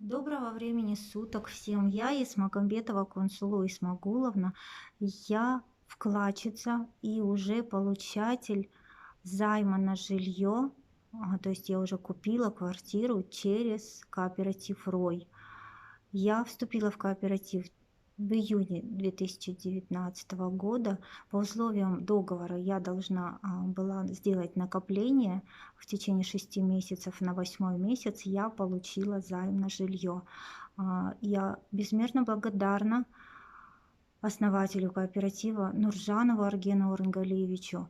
Доброго времени суток всем. Я Исмагамбетова Кунсулу Исмагуловна. Я вкладчица и уже получатель займа на жилье. То есть я уже купила квартиру через кооператив Рой. Я вступила в кооператив в июне 2019 года. По условиям договора я должна была сделать накопление в течение 6 месяцев. На 8-й месяц я получила займ на жилье. Я безмерно благодарна основателю кооператива Нуржанову Аргену Орынгалиевичу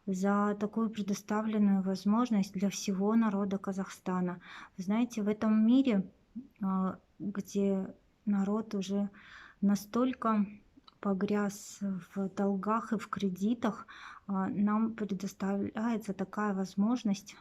за такую предоставленную возможность для всего народа Казахстана. Вы знаете, в этом мире, где народ уже настолько погряз в долгах и в кредитах, нам предоставляется такая возможность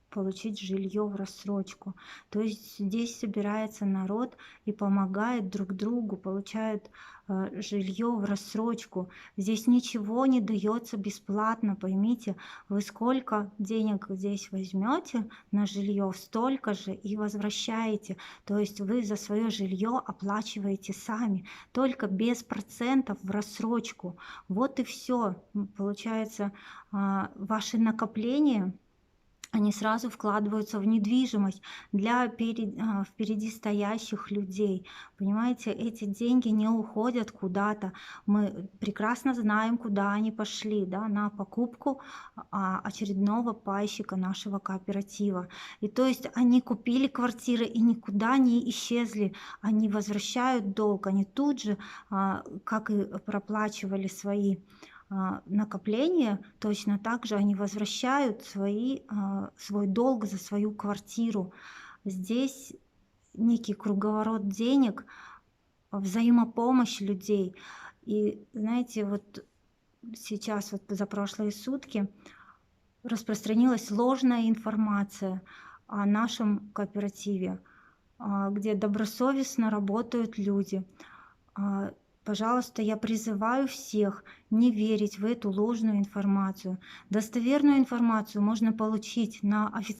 получить жилье в рассрочку. То есть здесь собирается народ и помогает друг другу, получает жилье в рассрочку. Здесь ничего не дается бесплатно, поймите. Вы сколько денег здесь возьмете на жилье, столько же и возвращаете. То есть вы за свое жилье оплачиваете сами, только без процентов в рассрочку. Вот и все. Получается, ваши накопления они сразу вкладываются в недвижимость для впереди стоящих людей. Понимаете, эти деньги не уходят куда-то. Мы прекрасно знаем, куда они пошли, да, на покупку очередного пайщика нашего кооператива. И то есть они купили квартиры и никуда не исчезли. Они возвращают долг, они тут же, как и проплачивали свои накопления, точно так же они возвращают свой долг за свою квартиру. Здесь некий круговорот денег, взаимопомощь людей. И знаете, вот сейчас, вот за прошлые сутки распространилась ложная информация о нашем кооперативе, где добросовестно работают люди. А, Пожалуйста, я призываю всех не верить в эту ложную информацию. Достоверную информацию можно получить на